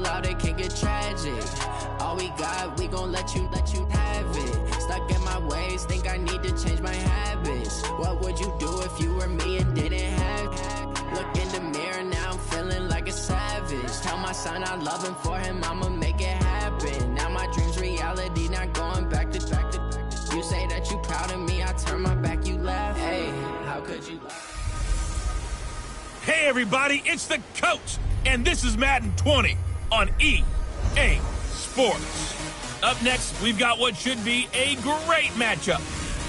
fall out, it can get tragic. All we got, we gon' let you have it. Stuck in my ways, think I need to change my habits. What would you do if you were me and didn't have it? Look in the mirror, now I'm feeling like a savage. Tell my son I love him, for him I'ma make it happen. Now my dream's reality, not going back to. You say that you proud of me, I turn my back, you laugh. Hey, how could you laugh? Hey everybody, it's the coach, and this is Madden 20 on EA Sports. Up next, we've got what should be a great matchup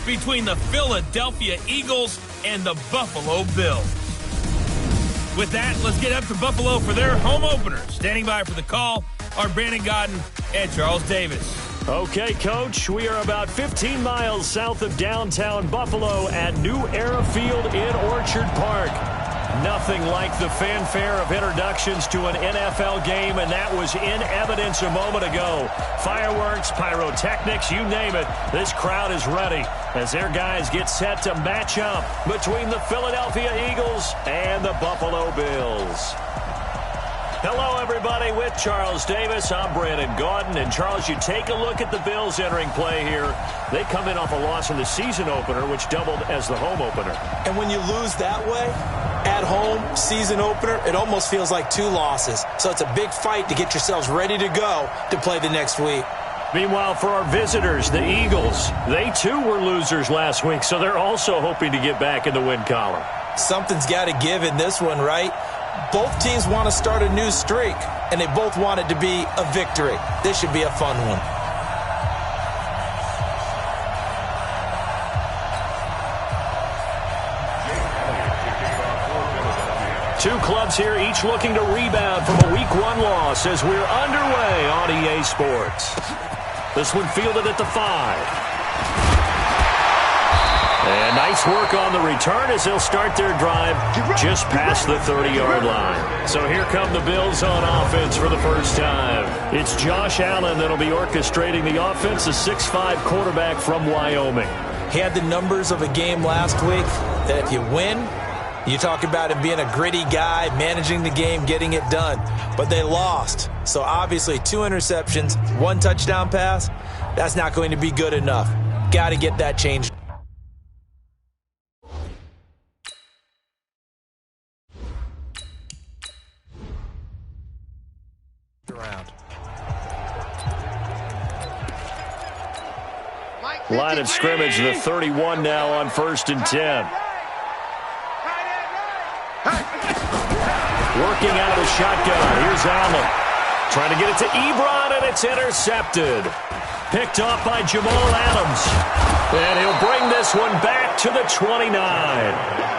between the Philadelphia Eagles and the Buffalo Bills. With that, let's get up to Buffalo for their home opener. Standing by for the call are Brandon Godden and Charles Davis. Okay, Coach, we are about 15 miles south of downtown Buffalo at New Era Field in Orchard Park. Nothing like the fanfare of introductions to an NFL game, and that was in evidence a moment ago. Fireworks, pyrotechnics, you name it. This crowd is ready as their guys get set to match up between the Philadelphia Eagles and the Buffalo Bills. Hello, everybody. With Charles Davis, I'm Brandon Gaudin. And, Charles, you take a look at the Bills entering play here. They come in off a loss in the season opener, which doubled as the home opener. And when you lose that way, at home, season opener, it almost feels like 2 losses. So it's a big fight to get yourselves ready to go to play the next week. Meanwhile, for our visitors, the Eagles, they too were losers last week, so they're also hoping to get back in the win column. Something's got to give in this one, right? Both teams want to start a new streak, and they both want it to be a victory. This should be a fun one. Two clubs here, each looking to rebound from a Week 1 loss as we're underway on EA Sports. This one fielded at the 5. And nice work on the return as they'll start their drive just past the 30-yard line. So here come the Bills on offense for the first time. It's Josh Allen that'll be orchestrating the offense, a 6'5" quarterback from Wyoming. He had the numbers of a game last week that if you win, you talk about him being a gritty guy, managing the game, getting it done. But they lost. So obviously 2 interceptions, 1 touchdown pass, that's not going to be good enough. Got to get that changed. Line of scrimmage, the 31 now on 1st and 10. Working out of the shotgun. Here's Allen. Trying to get it to Ebron, and it's intercepted. Picked off by Jamal Adams. And he'll bring this one back to the 29.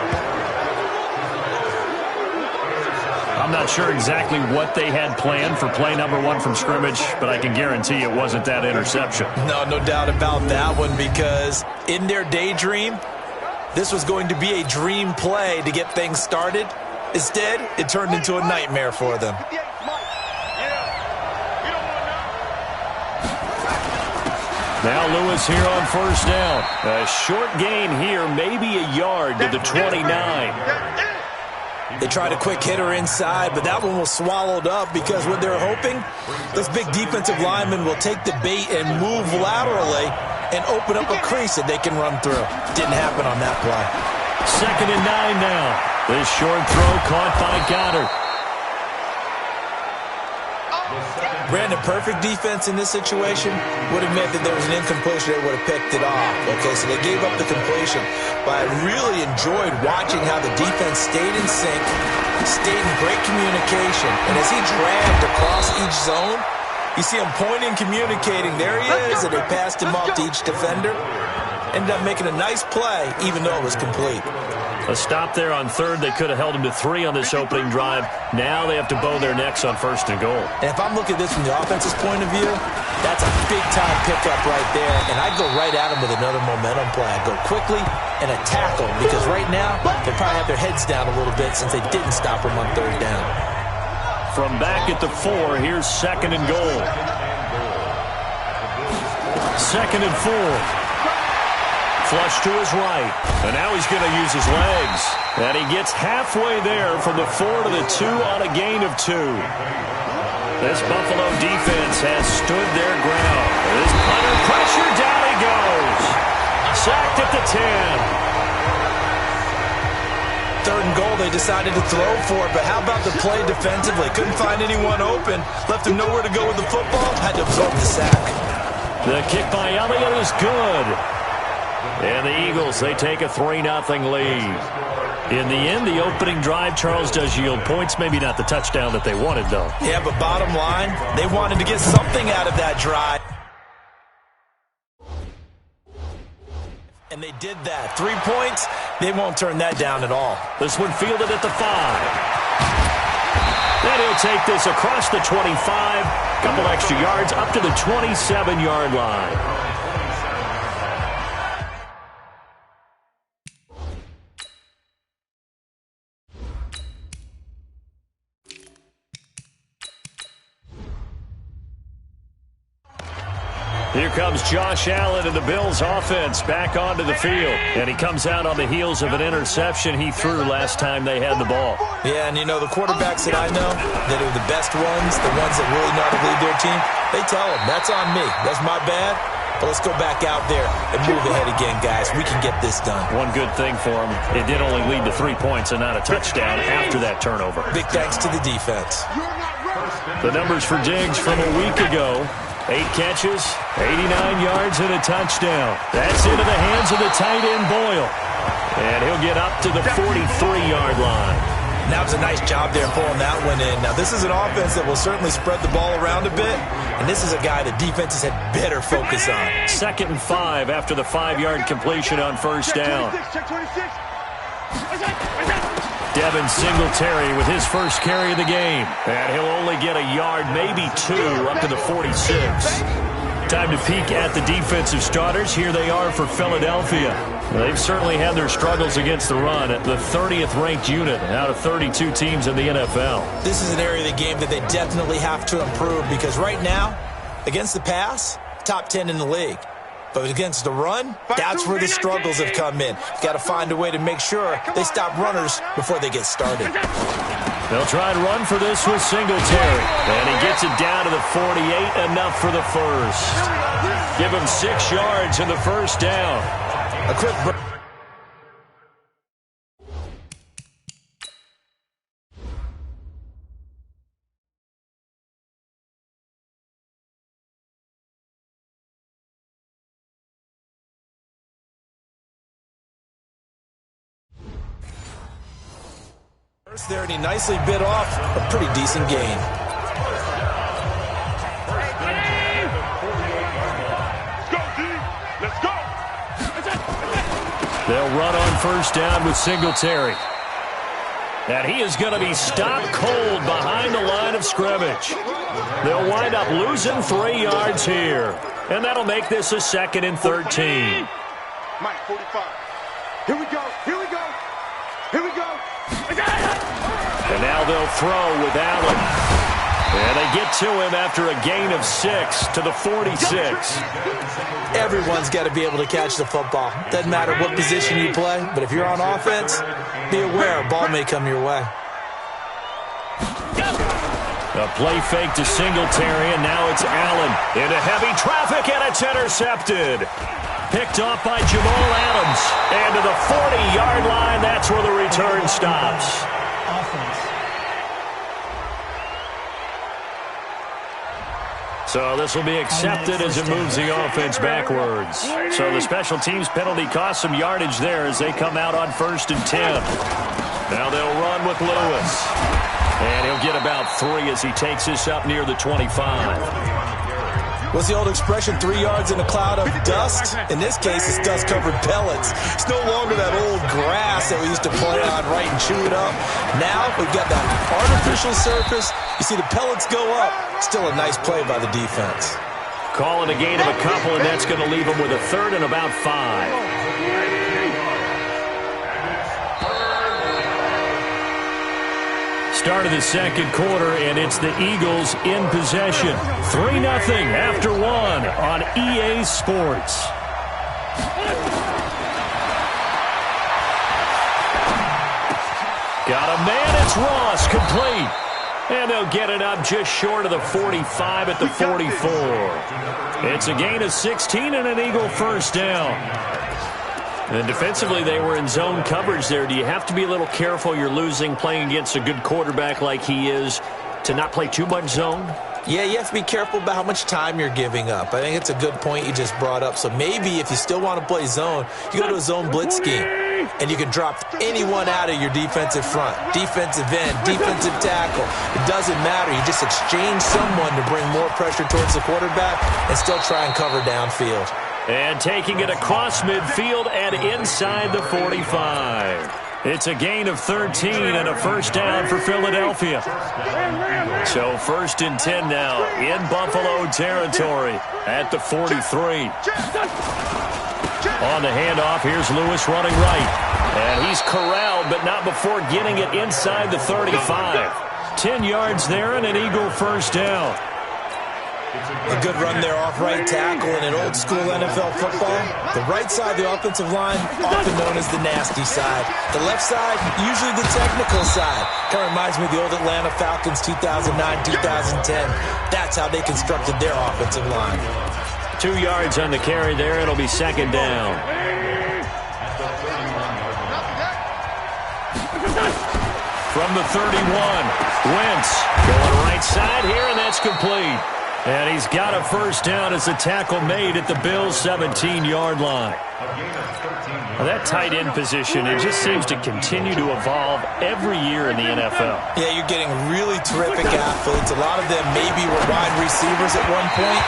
I'm not sure exactly what they had planned for play number 1 from scrimmage, but I can guarantee it wasn't that interception. No doubt about that one, because in their daydream, this was going to be a dream play to get things started. Instead, it turned into a nightmare for them. Now Lewis here on 1st down. A short gain here, maybe a yard to the 29. They tried a quick hitter inside, but that one was swallowed up because what they're hoping, those big defensive linemen will take the bait and move laterally and open up a crease that they can run through. Didn't happen on that play. 2nd and 9 now. This short throw caught by Goddard. Brandon, perfect defense in this situation would have meant that there was an incompletion. They would have picked it off. Okay, so they gave up the completion. But I really enjoyed watching how the defense stayed in sync, stayed in great communication. And as he dragged across each zone, you see him pointing, communicating. There he is, and they passed him off to each defender. Ended up making a nice play, even though it was complete. A stop there on 3rd. They could have held him to 3 on this opening drive. Now they have to bow their necks on 1st and goal. And if I'm looking at this from the offense's point of view, that's a big-time pickup right there. And I'd go right at him with another momentum play. I'd go quickly and attack them, because right now they probably have their heads down a little bit since they didn't stop him on 3rd down. From back at the 4, here's 2nd and goal. 2nd and 4. Flush to his right, and now he's going to use his legs. And he gets halfway there from the 4 to the 2 on a gain of 2. This Buffalo defense has stood their ground. This punter pressure, down he goes. Sacked at the 10. 3rd and goal, they decided to throw for it, but how about the play defensively? Couldn't find anyone open, left him nowhere to go with the football, had to absorb the sack. The kick by Elliott is good. And the Eagles, they take a 3-0 lead. In the end, the opening drive, Charles, does yield points. Maybe not the touchdown that they wanted, though. Yeah, but bottom line, they wanted to get something out of that drive. And they did that. 3 points, they won't turn that down at all. This one fielded at the 5. Then he'll take this across the 25. Couple extra yards up to the 27-yard line. Here comes Josh Allen and the Bills offense back onto the field. And he comes out on the heels of an interception he threw last time they had the ball. Yeah, and you know, the quarterbacks that I know that are the best ones, the ones that really know how to lead their team, they tell them, that's on me. That's my bad. But let's go back out there and move ahead again, guys. We can get this done. One good thing for him, it did only lead to 3 points and not a touchdown after that turnover. Big thanks to the defense. The numbers for Diggs from a week ago. 8 catches, 89 yards, and a touchdown. That's into the hands of the tight end, Boyle. And he'll get up to the 43-yard line. That was a nice job there pulling that one in. Now, this is an offense that will certainly spread the ball around a bit, and this is a guy the defenses had better focus on. 2nd and 5 after the 5-yard completion on first down. Devin Singletary with his first carry of the game. And he'll only get a yard, maybe 2, up to the 46. Time to peek at the defensive starters. Here they are for Philadelphia. They've certainly had their struggles against the run at the 30th ranked unit out of 32 teams in the NFL. This is an area of the game that they definitely have to improve because right now, against the pass, top 10 in the league. But against the run, that's where the struggles have come in. Got to find a way to make sure they stop runners before they get started. They'll try and run for this with Singletary. And he gets it down to the 48, enough for the first. Give him 6 yards in the first down. A quick break. There, and he nicely bit off a pretty decent gain. Let's go. They'll run on first down with Singletary. And he is going to be stopped cold behind the line of scrimmage. They'll wind up losing 3 yards here. And that'll make this a 2nd and 13. Mike, 45. Here we go. Here we go. Here we go. And now they'll throw with Allen. And they get to him after a gain of 6 to the 46. Everyone's got to be able to catch the football. Doesn't matter what position you play, but if you're on offense, be aware a ball may come your way. A play fake to Singletary, and now it's Allen. Into heavy traffic, and it's intercepted. Picked off by Jamal Adams. And to the 40-yard line, that's where the return stops. So this will be accepted as it moves the offense backwards. So the special teams penalty cost some yardage there as they come out on 1st and 10. Now they'll run with Lewis. And he'll get about 3 as he takes this up near the 25. What's the old expression, 3 yards in a cloud of dust? In this case, it's dust-covered pellets. It's no longer that old grass that we used to play on, right, and chew it up. Now we've got that artificial surface. You see the pellets go up. Still a nice play by the defense. Calling a gain of a couple, and that's going to leave them with a 3rd and about 5. Start of the 2nd quarter, and it's the Eagles in possession. 3-0 after 1 on EA Sports. Got a man, it's Ross, complete. And they'll get it up just short of the 45 at the 44. It's a gain of 16 and an Eagle first down. And defensively, they were in zone coverage there. Do you have to be a little careful? You're losing playing against a good quarterback like he is to not play too much zone? Yeah, you have to be careful about how much time you're giving up. I think it's a good point you just brought up. So maybe if you still want to play zone, you go to a zone blitz scheme, and you can drop anyone out of your defensive front, defensive end, defensive tackle. It doesn't matter. You just exchange someone to bring more pressure towards the quarterback and still try and cover downfield. And taking it across midfield and inside the 45. It's a gain of 13 and a first down for Philadelphia. So 1st and 10 now in Buffalo territory at the 43. On the handoff, here's Lewis running right. And he's corralled, but not before getting it inside the 35. 10 yards there and an Eagle first down. A good run there off right tackle in an old-school NFL football. The right side of the offensive line, often known as the nasty side. The left side, usually the technical side. Kind of reminds me of the old Atlanta Falcons 2009-2010. That's how they constructed their offensive line. 2 yards on the carry there. It'll be second down. From the 31, Wentz going right side here, and that's complete. And he's got a first down as the tackle made at the Bills' 17-yard line. Well, that tight end position, it just seems to continue to evolve every year in the NFL. Yeah, you're getting really terrific athletes. A lot of them maybe were wide receivers at one point.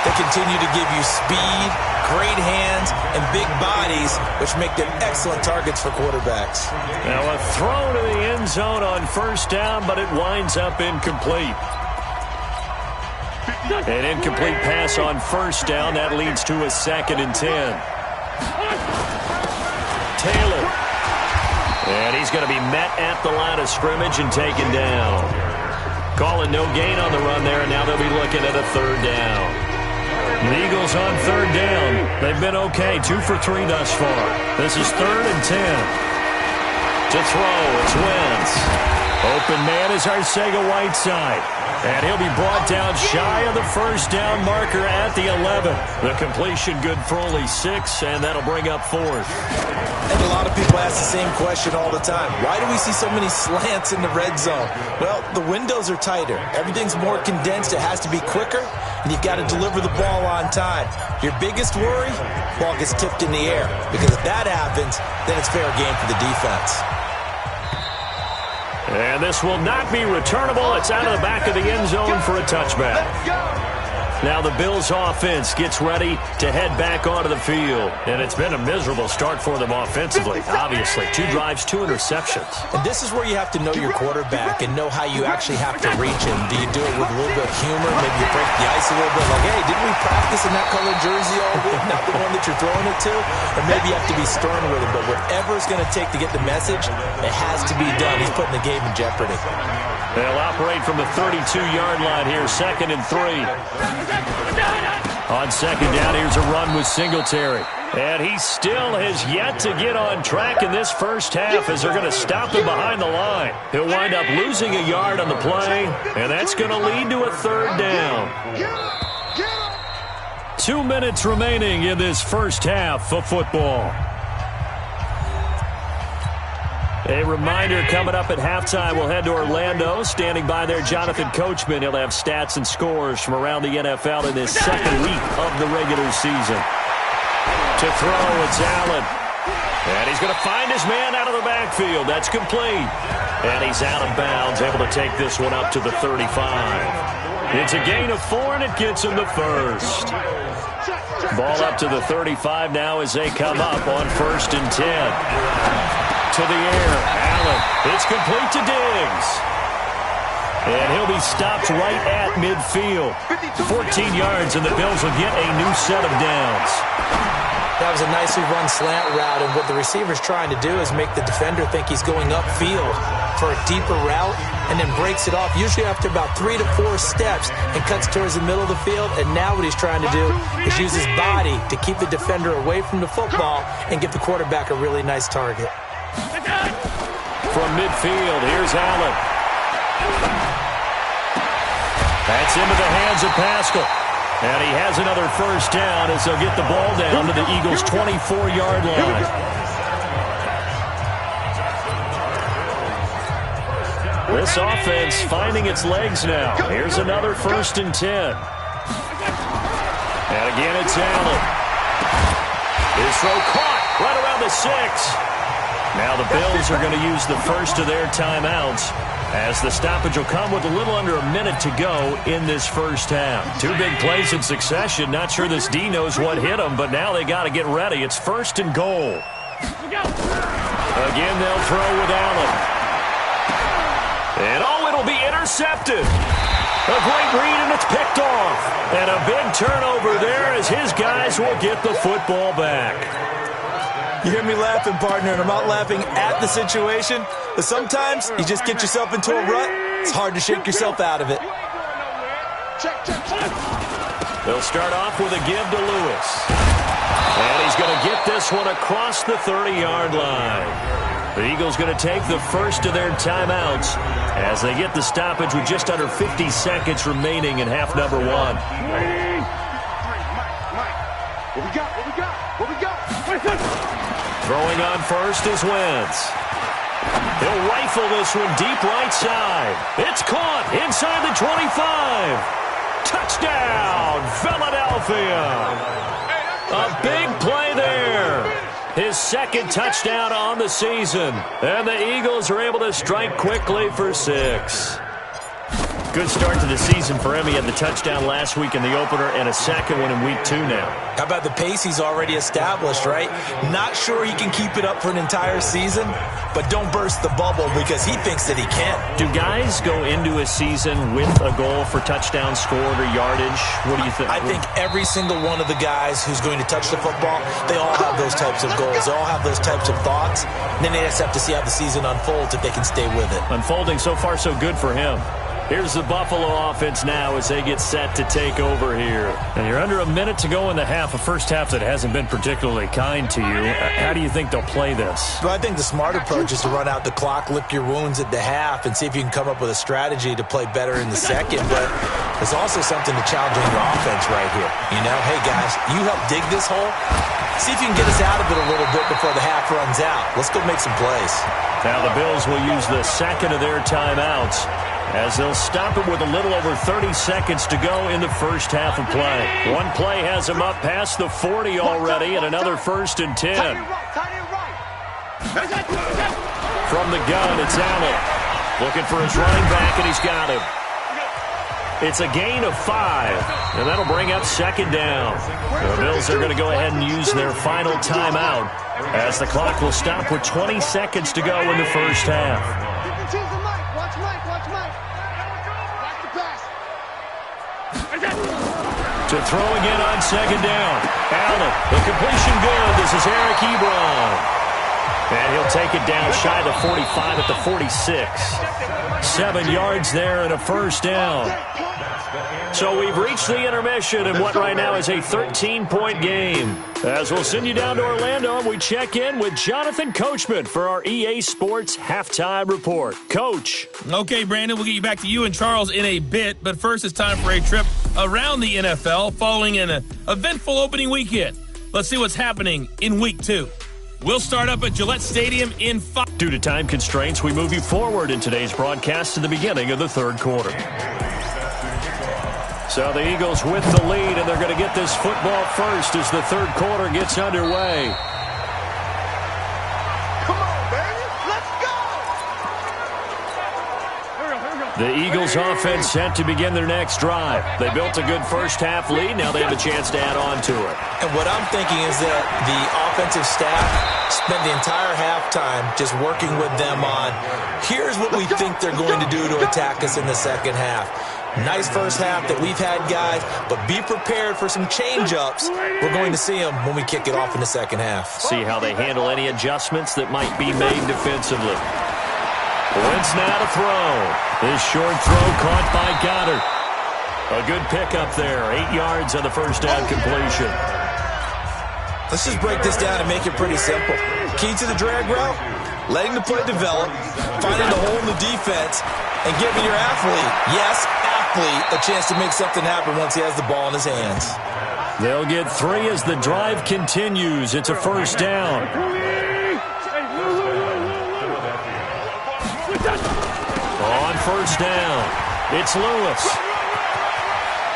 They continue to give you speed, great hands, and big bodies, which make them excellent targets for quarterbacks. Now a throw to the end zone on first down, but it winds up incomplete. An incomplete pass on first down. That leads to a 2nd and 10. Taylor. And he's going to be met at the line of scrimmage and taken down. Calling no gain on the run there, and now they'll be looking at a 3rd down. The Eagles on 3rd down. They've been okay, 2 for 3 thus far. This is 3rd and 10. To throw, it's Wentz. Open man is Arcega-Whiteside. And he'll be brought down shy of the first down marker at the 11. The completion good for only 6, and that'll bring up 4th. And a lot of people ask the same question all the time. Why do we see so many slants in the red zone? Well, the windows are tighter. Everything's more condensed. It has to be quicker, and you've got to deliver the ball on time. Your biggest worry, ball gets tipped in the air. Because if that happens, then it's fair game for the defense. And this will not be returnable. It's out of the back of the end zone for a touchback. Now the Bills offense gets ready to head back onto the field. And it's been a miserable start for them offensively, obviously. 2 drives, 2 interceptions. And this is where you have to know your quarterback and know how you actually have to reach him. Do you do it with a little bit of humor? Maybe you break the ice a little bit. Like, hey, didn't we practice in that colored jersey all week? Not the one that you're throwing it to? Or maybe you have to be stern with him. But whatever it's going to take to get the message, it has to be done. He's putting the game in jeopardy. They'll operate from the 32-yard line here, 2nd and 3. On 2nd down, here's a run with Singletary. And he still has yet to get on track in this first half as they're going to stop him behind the line. He'll wind up losing a yard on the play, and that's going to lead to a 3rd down. 2 minutes remaining in this first half of football. A reminder coming up at halftime, we'll head to Orlando. Standing by there, Jonathan Coachman. He'll have stats and scores from around the NFL in this 2nd week of the regular season. To throw, it's Allen. And he's going to find his man out of the backfield. That's complete. And he's out of bounds, able to take this one up to the 35. It's a gain of 4, and it gets him the first. Ball up to the 35 now as they come up on 1st and 10. To the air, Allen. It's complete to Diggs. And he'll be stopped right at midfield. 14 yards, and the Bills will get a new set of downs. That was a nicely run slant route, and what the receiver's trying to do is make the defender think he's going upfield for a deeper route, and then breaks it off, usually after about 3 to 4 steps, and cuts towards the middle of the field. And now what he's trying to do is use his body to keep the defender away from the football and give the quarterback a really nice target. From midfield, here's Allen. It's into the hands of Pascal. And he has another first down as they'll get the ball down to the Eagles' 24-yard line. This offense finding its legs now. Here's another 1st and 10. And again, it's Allen. His throw caught right around the 6. Now the Bills are going to use the first of their timeouts as the stoppage will come with a little under a minute to go in this first half. 2 big plays in succession. Not sure this D knows what hit them, but now they got to get ready. It's 1st and goal. Again, they'll throw with Allen. And it'll be intercepted. A great read, and it's picked off. And a big turnover there as his guys will get the football back. You hear me laughing, partner, and I'm not laughing at the situation, but sometimes you just get yourself into a rut. It's hard to shake yourself out of it. They'll start off with a give to Lewis. And he's going to get this one across the 30-yard line. The Eagles going to take the first of their timeouts as they get the stoppage with just under 50 seconds remaining in half number 1. What we got? Throwing on first is Wentz. He'll rifle this one deep right side. It's caught inside the 25. Touchdown, Philadelphia. A big play there. His 2nd touchdown on the season. And the Eagles are able to strike quickly for 6. Good start to the season for him. He had the touchdown last week in the opener and a 2nd one in week 2 now. How about the pace he's already established, right? Not sure he can keep it up for an entire season, but don't burst the bubble because he thinks that he can. Do guys go into a season with a goal for touchdown scored or yardage? What do you think? I think every single one of the guys who's going to touch the football, they all have those types of goals. They all have those types of thoughts. And then they just have to see how the season unfolds if they can stay with it. Unfolding so far so good for him. Here's the Buffalo offense now as they get set to take over here. And you're under a minute to go in the half, a first half that hasn't been particularly kind to you. How do you think they'll play this? Well, I think the smart approach is to run out the clock, lick your wounds at the half, and see if you can come up with a strategy to play better in the second. But there's also something to challenging your offense right here. You know, hey, guys, you help dig this hole. See if you can get us out of it a little bit before the half runs out. Let's go make some plays. Now the Bills will use the 2nd of their timeouts as they'll stop it with a little over 30 seconds to go in the first half of play. One play has him up past the 40 already, and another 1st and 10. From the gun, it's Allen. Looking for his running back, and he's got him. It's a gain of 5, and that'll bring up 2nd down. The Bills are going to go ahead and use their final timeout as the clock will stop with 20 seconds to go in the first half. To throw again on 2nd down. Allen, the completion good. This is Eric Ebron. And he'll take it down shy of the 45 at the 46. 7 yards there and a first down. So we've reached the intermission in what right now is a 13-point game. As we'll send you down to Orlando, and we check in with Jonathan Coachman for our EA Sports Halftime Report. Coach. Okay, Brandon, we'll get you back to you and Charles in a bit. But first, it's time for a trip around the NFL following an eventful opening weekend. Let's see what's happening in Week 2. We'll start up at Gillette Stadium in 5. Due to time constraints, we move you forward in today's broadcast to the beginning of the 3rd quarter. So the Eagles with the lead, and they're going to get this football first as the 3rd quarter gets underway. Come on, baby. Let's go. The Eagles offense set to begin their next drive. They built a good first half lead. Now they have a chance to add on to it. And what I'm thinking is that the offensive staff spent the entire halftime just working with them on, here's what we think they're going to do to attack us in the second half. Nice first half that we've had, guys, but be prepared for some change-ups. We're going to see them when we kick it off in the second half. See how they handle any adjustments that might be made defensively. Wentz now to throw. This short throw caught by Goddard. A good pickup there. 8 yards on the first down completion. Let's just break this down and make it pretty simple. Key to the drag route, letting the play develop, finding the hole in the defense, and giving your athlete, yes, athlete a chance to make something happen once he has the ball in his hands. They'll get 3 as the drive continues. It's a first down. On first down, it's Lewis.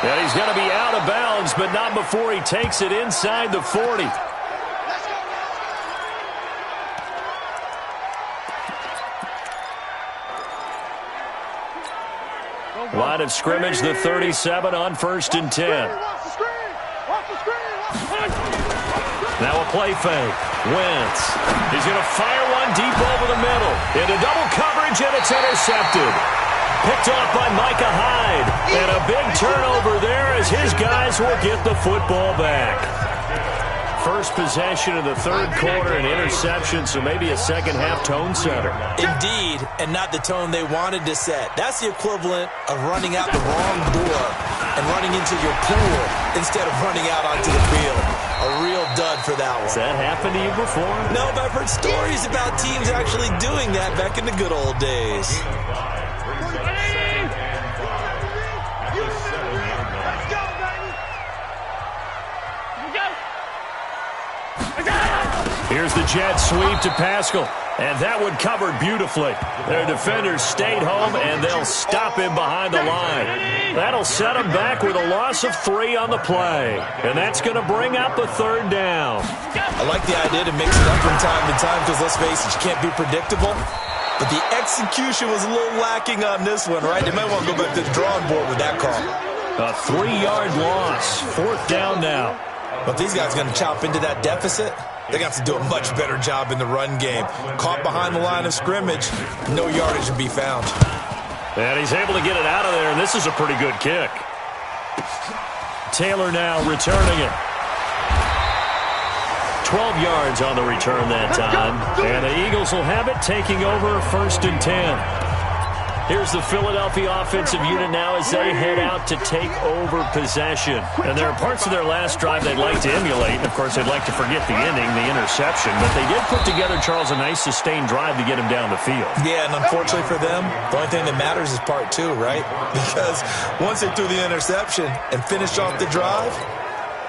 And he's going to be out of bounds, but not before he takes it inside the 40. Line of scrimmage, the 37 on 1st and 10. Now a play fake. Wentz. He's going to fire one deep over the middle. Into double coverage, and it's intercepted. Picked off by Micah Hyde. And a big turnover there as his guys will get the football back. First possession of the 3rd quarter, an interception, so maybe a second-half tone setter. Indeed, and not the tone they wanted to set. That's the equivalent of running out the wrong door and running into your pool instead of running out onto the field. A real dud for that one. Has that happened to you before? No, but I've heard stories about teams actually doing that back in the good old days. Here's the jet sweep to Pascal, and that one covered beautifully. Their defenders stayed home, and they'll stop him behind the line. That'll set him back with a loss of 3 on the play, and that's going to bring up a 3rd down. I like the idea to mix it up from time to time because, let's face it, you can't be predictable. But the execution was a little lacking on this one, right? They might want to go back to the drawing board with that call. A 3-yard loss, 4th down now. But these guys are going to chop into that deficit. They got to do a much better job in the run game. Caught behind the line of scrimmage, no yardage to be found. And he's able to get it out of there, and this is a pretty good kick. Taylor now returning it. 12 yards on the return that time. And the Eagles will have it, taking over 1st and 10. Here's the Philadelphia offensive unit now as they head out to take over possession. And there are parts of their last drive they'd like to emulate. Of course, they'd like to forget the ending, the interception. But they did put together, Charles, a nice sustained drive to get him down the field. Yeah, and unfortunately for them, the only thing that matters is part 2, right? Because once they threw the interception and finished off the drive,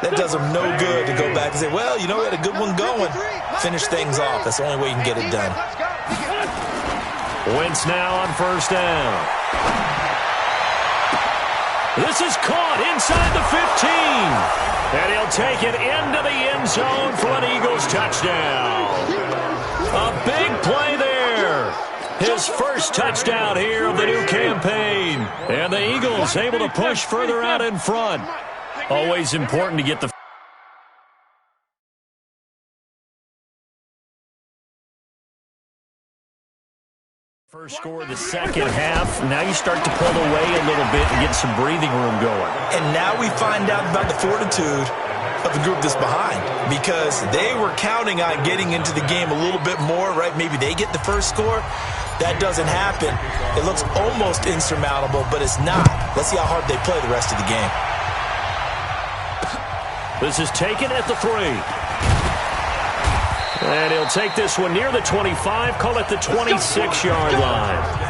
that does them no good to go back and say, well, you know, we had a good one going. Finish things off. That's the only way you can get it done. Wentz now on 1st down. This is caught inside the 15. And he'll take it into the end zone for an Eagles touchdown. A big play there. His first touchdown here of the new campaign. And the Eagles able to push further out in front. Always important to get the first score of the second half. Now you start to pull away a little bit and get some breathing room going. And now we find out about the fortitude of the group that's behind, because they were counting on getting into the game a little bit more, right? Maybe they get the first score. That doesn't happen. It looks almost insurmountable, but it's not. Let's see how hard they play the rest of the game. This is taken at the 3. And he'll take this one near the 25, call it the 26-yard line.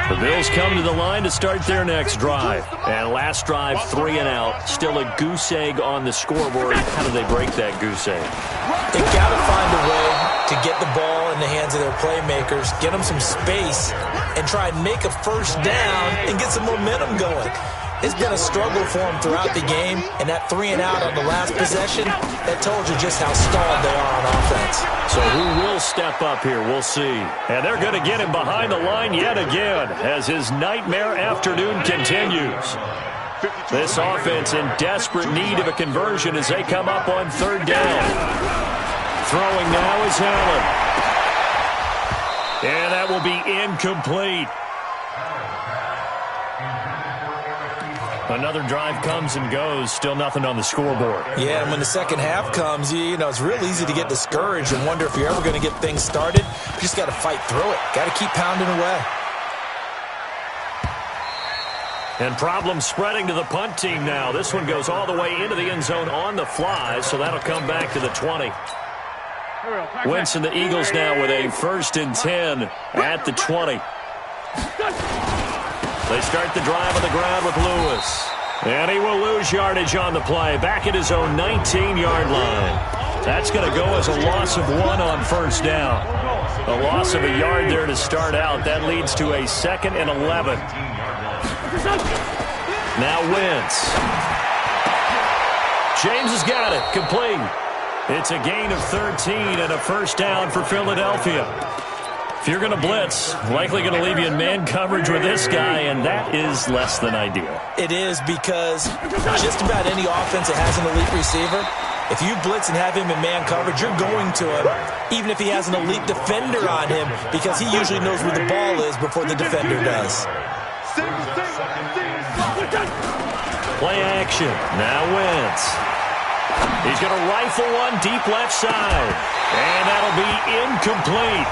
The Bills come to the line to start their next drive. And last drive, 3 and out. Still a goose egg on the scoreboard. How do they break that goose egg? They've got to find a way to get the ball in the hands of their playmakers, get them some space, and try and make a first down and get some momentum going. It's been a struggle for them throughout the game, and that 3 and out on the last possession, that told you just how stalled they are on offense. So who will step up here? We'll see. And they're going to get him behind the line yet again as his nightmare afternoon continues. This offense in desperate need of a conversion as they come up on 3rd down. Throwing now is Allen. And that will be incomplete. Another drive comes and goes. Still nothing on the scoreboard. Yeah, and when the second half comes, you know, it's real easy to get discouraged and wonder if you're ever going to get things started. You just got to fight through it. Got to keep pounding away. And problems spreading to the punt team now. This one goes all the way into the end zone on the fly, so that'll come back to the 20. Wentz and the Eagles now with a 1st and 10 at the 20. They start the drive on the ground with Lewis. And he will lose yardage on the play. Back at his own 19-yard line. That's going to go as a loss of 1 on 1st down. A loss of a yard there to start out. That leads to a 2nd and 11. Now Wentz. James has got it. Complete. It's a gain of 13 and a 1st down for Philadelphia. If you're going to blitz, likely going to leave you in man coverage with this guy, and that is less than ideal. It is, because just about any offense that has an elite receiver, if you blitz and have him in man coverage, you're going to him, even if he has an elite defender on him, because he usually knows where the ball is before the defender does. Play action. Now Wentz. He's going to rifle one deep left side, and that'll be incomplete.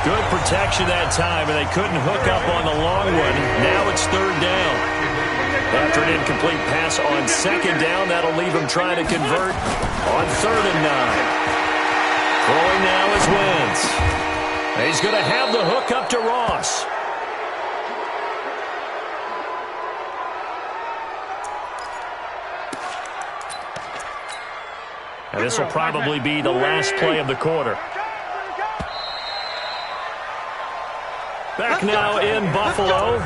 Good protection that time, and they couldn't hook up on the long one. Now it's 3rd down. After an incomplete pass on 2nd down, that'll leave him trying to convert on 3rd and 9. Throwing now is Wentz. He's going to have the hook up to Ross. And this will probably be the last play of the quarter. Back now in Buffalo.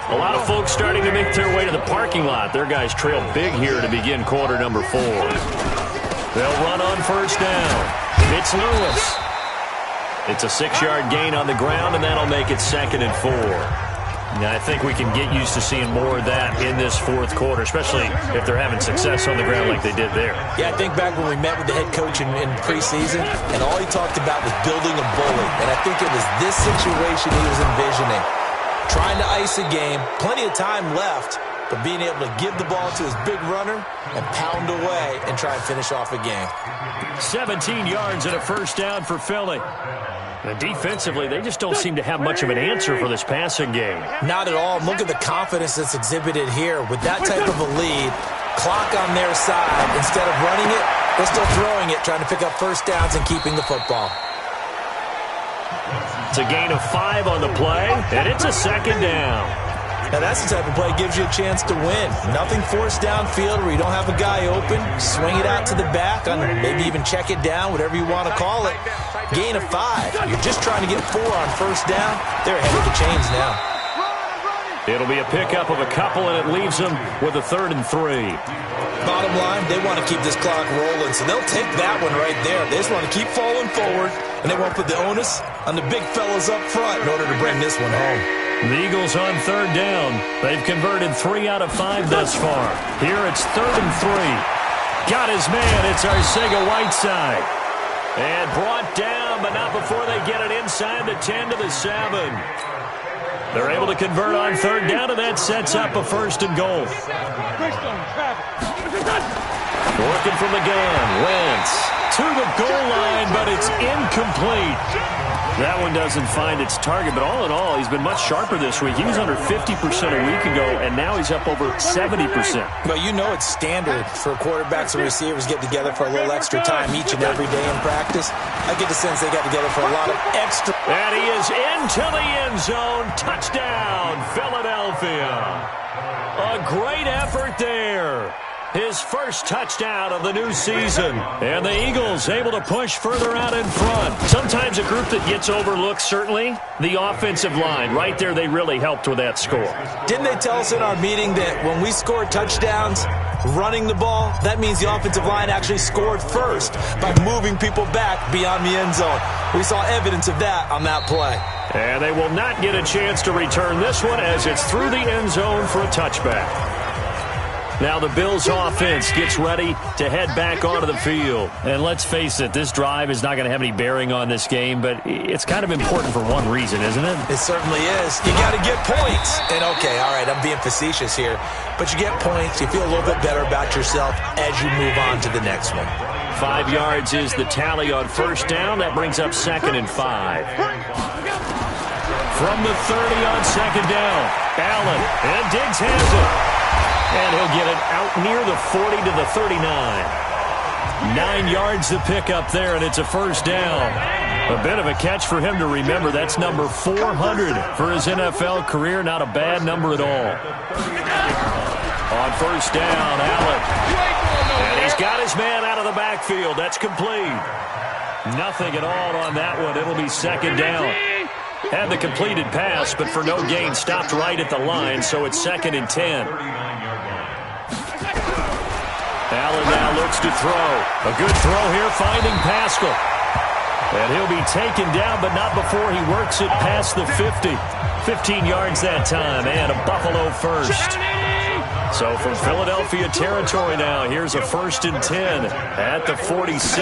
A lot of folks starting to make their way to the parking lot. Their guys trail big here to begin quarter number 4. They'll run on 1st down. It's Lewis. It's a 6-yard gain on the ground, and that'll make it 2nd and 4. Now, I think we can get used to seeing more of that in this 4th quarter, especially if they're having success on the ground like they did there. Yeah, I think back when we met with the head coach in preseason, and all he talked about was building a bully. And I think it was this situation he was envisioning. Trying to ice a game, plenty of time left, but being able to give the ball to his big runner and pound away and try and finish off a game. 17 yards and a 1st down for Philly. And defensively, they just don't seem to have much of an answer for this passing game. Not at all. Look at the confidence that's exhibited here. With that type of a lead, clock on their side, instead of running it, they're still throwing it, trying to pick up 1st downs and keeping the football. It's a gain of 5 on the play, and it's a 2nd down. Now, that's the type of play that gives you a chance to win. Nothing forced downfield where you don't have a guy open. Swing it out to the back, maybe even check it down, whatever you want to call it. Gain of 5. You're just trying to get 4 on 1st down. They're ahead of the chains now. It'll be a pickup of a couple, and it leaves them with a 3rd and 3. Bottom line, they want to keep this clock rolling, so they'll take that one right there. They just want to keep falling forward, and they want to put the onus on the big fellas up front in order to bring this one home. The Eagles on 3rd down. They've converted 3 out of 5 thus far. Here it's 3rd and 3. Got his man. It's Arcega-Whiteside. And brought down, but not before they get it inside the 10 to the 7. They're able to convert on 3rd down, and that sets up a 1st and goal. Working from the gun. Wentz to the goal line, but it's incomplete. That one doesn't find its target, but all in all, he's been much sharper this week. He was under 50% a week ago, and now he's up over 70%. Well, you know it's standard for quarterbacks and receivers get together for a little extra time each and every day in practice. I get the sense they got together for a lot of extra. And he is into the end zone. Touchdown, Philadelphia. A great effort there. His first touchdown of the new season. And the Eagles able to push further out in front. Sometimes a group that gets overlooked, certainly, the offensive line. Right there, they really helped with that score. Didn't they tell us in our meeting that when we score touchdowns running the ball, that means the offensive line actually scored first by moving people back beyond the end zone? We saw evidence of that on that play. And they will not get a chance to return this one as it's through the end zone for a touchback. Now the Bills offense gets ready to head back onto the field. And let's face it, this drive is not going to have any bearing on this game, but it's kind of important for one reason, isn't it? It certainly is. You got to get points. And okay, all right, I'm being facetious here, but you get points, you feel a little bit better about yourself as you move on to the next one. 5 yards is the tally on first down. That brings up 2nd and 5. From the 30 on 2nd down, Allen, and Diggs has it. And he'll get it out near the 40 to the 39. 9 yards to pick up there, and it's a first down. A bit of a catch for him to remember. That's number 400 for his NFL career. Not a bad number at all. On first down, Allen. And he's got his man out of the backfield. That's complete. Nothing at all on that one. It'll be second down. Had the completed pass, but for no gain, stopped right at the line, so it's 2nd and 10. Allen now looks to throw. A good throw here, finding Pascal. And he'll be taken down, but not before he works it past the 50. 15 yards that time, and a Buffalo first. So from Philadelphia territory now, here's a 1st and 10 at the 46.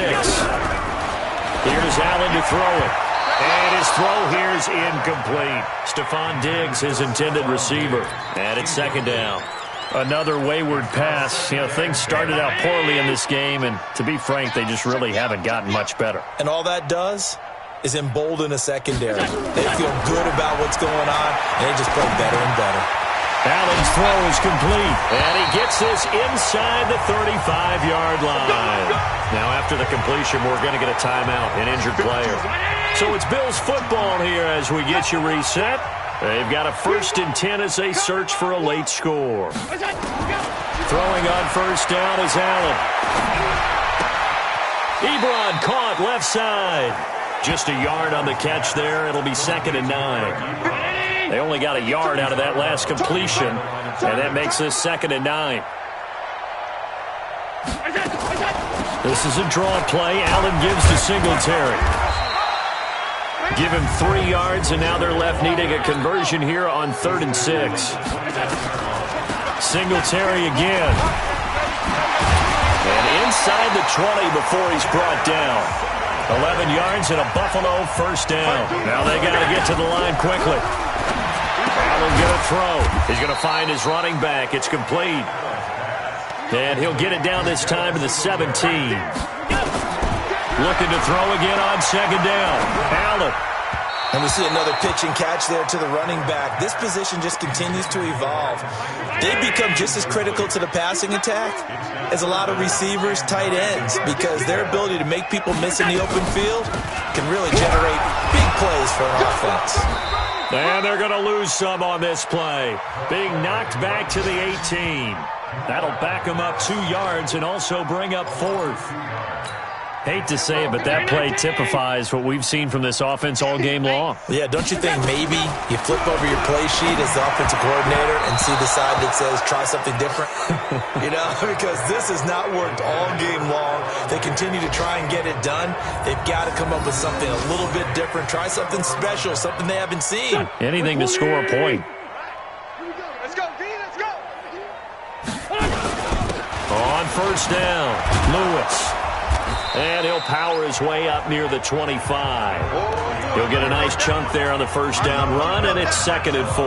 Here's Allen to throw it. And his throw here is incomplete. Stephon Diggs, his intended receiver. And it's 2nd down. Another wayward pass. You know, things started out poorly in this game, and to be frank, they just really haven't gotten much better. And all that does is embolden a secondary. They feel good about what's going on, and they just play better and better. Allen's throw is complete, and he gets this inside the 35-yard line. Now, after the completion, we're going to get a timeout, an injured player. So it's Bills football here as we get you reset. They've got a 1st and 10 as they search for a late score. Throwing on first down is Allen. Ebron caught left side. Just a yard on the catch there. It'll be 2nd and 9. They only got a yard out of that last completion, and that makes this 2nd and 9. This is a draw play. Allen gives to Singletary. Give him 3 yards, and now they're left needing a conversion here on 3rd and 6. Singletary again. And inside the 20 before he's brought down. 11 yards and a Buffalo first down. Now they got to get to the line quickly. Allen going to throw. He's going to find his running back. It's complete. And he'll get it down this time to the 17. Looking to throw again on 2nd down. Allen. And we see another pitch and catch there to the running back. This position just continues to evolve. They become just as critical to the passing attack as a lot of receivers, tight ends, because their ability to make people miss in the open field can really generate big plays for an offense. And they're going to lose some on this play. Being knocked back to the 18. That'll back them up 2 yards and also bring up 4th. Hate to say it, but that play typifies what we've seen from this offense all game long. Yeah, don't you think maybe you flip over your play sheet as the offensive coordinator and see the side that says try something different? You know, because this has not worked all game long. They continue to try and get it done. They've got to come up with something a little bit different. Try something special, something they haven't seen. Anything to score a point. Let's go, D, let's go. On first down, Lewis. And he'll power his way up near the 25. He'll get a nice chunk there on the first down run, and it's 2nd and 4.